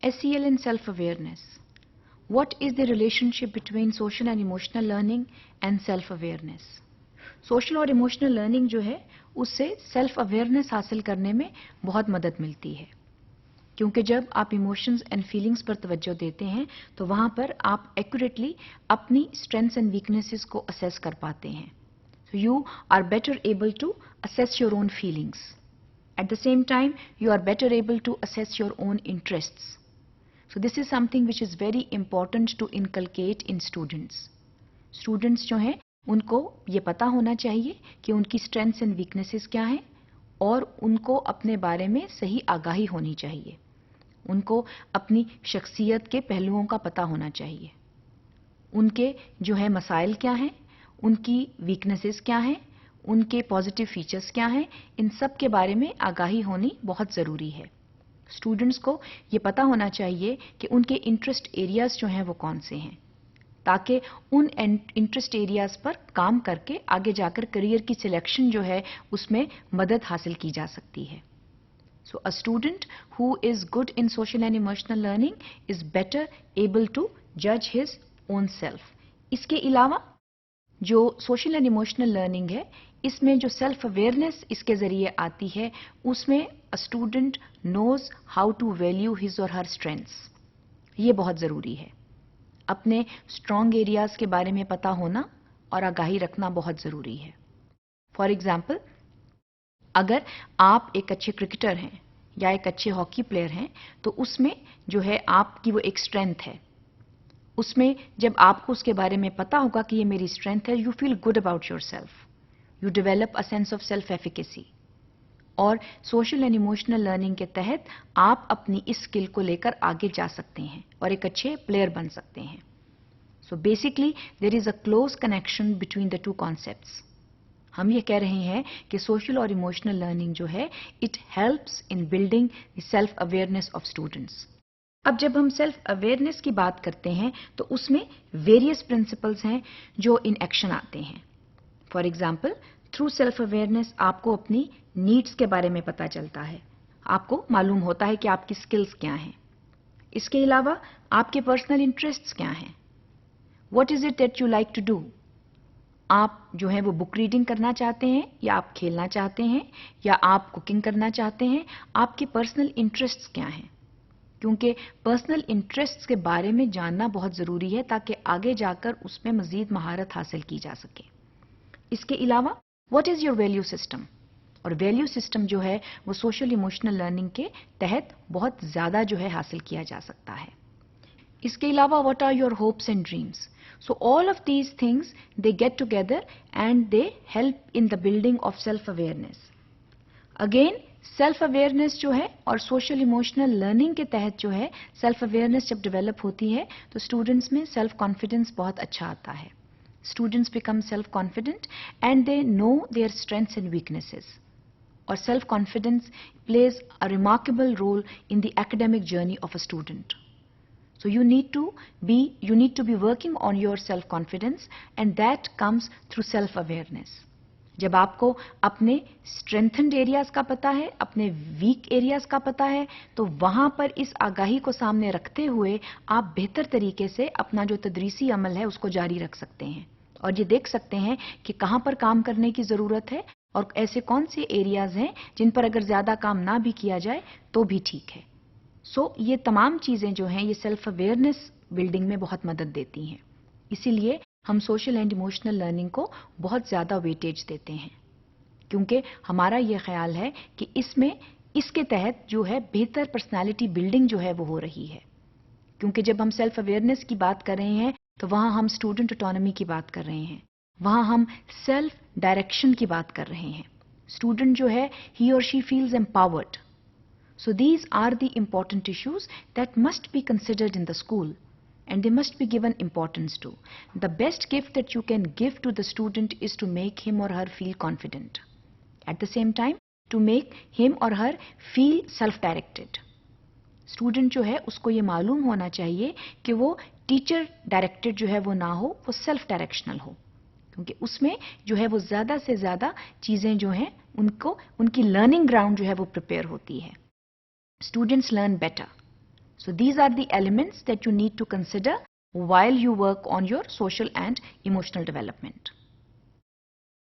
SEL and self-awareness. What is the relationship between social and emotional learning and self-awareness? Social اور emotional learning جو ہے اس سے self-awareness حاصل کرنے میں بہت مدد ملتی ہے کیونکہ جب آپ ایموشنز اینڈ فیلنگز پر توجہ دیتے ہیں تو وہاں پر آپ ایکوریٹلی اپنی اسٹرینتھس اینڈ ویکنیسز کو اسیس کر پاتے ہیں. So you are better able to assess your own feelings. At the same time, you are better able to assess your own interests. So this is something which is very important to inculcate in students. Students جو ہیں ان کو یہ پتا ہونا چاہیے کہ ان کی strengths and weaknesses کیا ہیں اور ان کو اپنے بارے میں صحیح آگاہی ہونی چاہیے. ان کو اپنی شخصیت کے پہلوؤں کا پتہ ہونا چاہیے. ان کے جو ہے مسائل کیا ہیں، ان کی ویکنیسز کیا ہیں، ان کے پازیٹیو فیچرز کیا ہیں، ان سب کے بارے میں آگاہی ہونی بہت ضروری ہے. اسٹوڈنٹس کو یہ پتہ ہونا چاہیے کہ ان کے انٹرسٹ ایریاز جو ہیں وہ کون سے ہیں تاکہ ان انٹرسٹ ایریاز پر کام کر کے آگے جا کر کریئر کی سلیکشن جو ہے اس میں مدد حاصل کی جا سکتی ہے. So a student who is good in social and emotional learning is better able to judge his own self. اس کے علاوہ جو سوشل اینڈ ایموشنل لرننگ ہے اس میں جو سیلف اویئرنیس اس کے ذریعے آتی ہے اس میں student knows how to value his اور ہر اسٹرینتھس. یہ بہت ضروری ہے. اپنے اسٹرانگ ایریاز کے بارے میں پتہ ہونا اور آگاہی رکھنا بہت ضروری ہے. فار ایگزامپل اگر آپ ایک اچھے کرکٹر ہیں یا ایک اچھے ہاکی پلیئر ہیں تو اس میں جو ہے آپ کی وہ ایک اسٹرینتھ ہے. اس میں جب آپ کو اس کے بارے میں پتا ہوگا کہ یہ میری اسٹرینتھ ہے you feel good about yourself. You develop a sense of self efficacy. اور سوشل اینڈ ایموشنل لرننگ کے تحت آپ اپنی اس اسکل کو لے کر آگے جا سکتے ہیں اور ایک اچھے پلیئر بن سکتے ہیں. So basically there is a close connection between the two concepts. ہم یہ کہہ رہے ہیں کہ سوشل اور ایموشنل لرننگ جو ہے it helps in building the self awareness of students. اب جب ہم سیلف اویئرنیس کی بات کرتے ہیں تو اس میں ویریس پرنسپلز ہیں جو ان ایکشن آتے ہیں. For example through self awareness آپ کو اپنی نیڈس کے بارے میں پتہ چلتا ہے. آپ کو معلوم ہوتا ہے کہ آپ کی اسکلز کیا ہیں. اس کے علاوہ آپ کے پرسنل انٹرسٹس کیا ہیں. What is it that you like to do. آپ جو ہے وہ بک ریڈنگ کرنا چاہتے ہیں یا آپ کھیلنا چاہتے ہیں یا آپ کوکنگ کرنا چاہتے ہیں. آپ کے پرسنل انٹرسٹس کیا ہیں کیونکہ پرسنل انٹرسٹس کے بارے میں جاننا بہت ضروری ہے تاکہ آگے جا کر اس میں مزید مہارت حاصل کی جا سکے. اس کے علاوہ what is your value system. اور ویلیو سسٹم جو ہے وہ سوشل ایموشنل لرننگ کے تحت بہت زیادہ جو ہے حاصل کیا جا سکتا ہے. اس کے علاوہ what are your hopes and dreams. So all of these things they get together and they help in the building of self-awareness. Again self-awareness جو ہے اور social emotional learning کے تحت جو ہے self-awareness جب develop ہوتی ہے تو students میں self-confidence بہت اچھا آتا ہے. Students become self-confident and they know their strengths and weaknesses. اور self-confidence plays a remarkable role in the academic journey of a student. So you need to be working on your self-confidence and that comes through self-awareness. جب آپ کو اپنے strengthened areas کا پتہ ہے، اپنے weak areas کا پتہ ہے تو وہاں پر اس آگاہی کو سامنے رکھتے ہوئے آپ بہتر طریقے سے اپنا جو تدریسی عمل ہے اس کو جاری رکھ سکتے ہیں اور یہ دیکھ سکتے ہیں کہ کہاں پر کام کرنے کی ضرورت ہے اور ایسے کون سے ایریاز ہیں جن پر اگر زیادہ کام نہ بھی کیا جائے تو بھی ٹھیک ہے. یہ تمام چیزیں جو ہیں یہ سیلف اویئرنیس بلڈنگ میں بہت مدد دیتی ہیں. اسی لیے ہم سوشل اینڈ ایموشنل لرننگ کو بہت زیادہ ویٹیج دیتے ہیں کیونکہ ہمارا یہ خیال ہے کہ اس کے تحت جو ہے بہتر پرسنالٹی بلڈنگ جو ہے وہ ہو رہی ہے. کیونکہ جب ہم سیلف اویئرنیس کی بات کر رہے ہیں تو وہاں ہم اسٹوڈنٹ اٹانومی کی بات کر رہے ہیں. وہاں ہم سیلف ڈائریکشن کی بات کر رہے ہیں. اسٹوڈنٹ جو ہے ہی اور she feels empowered. So these are the important issues that must be considered in the school and they must be given importance to. The best gift that you can give to the student is to make him or her feel confident. At the same time, to make him or her feel self-directed. Student جو ہے اس کو یہ معلوم ہونا چاہیے کہ وہ teacher directed جو ہے وہ نہ ہو، وہ سیلف ڈائریکشنل ہو کیونکہ اس میں جو ہے وہ زیادہ سے زیادہ چیزیں جو ہیں ان کی لرننگ گراؤنڈ جو ہے وہ پریپیئر ہوتی ہے. Students learn better. So these are the elements that you need to consider while you work on your social and emotional development.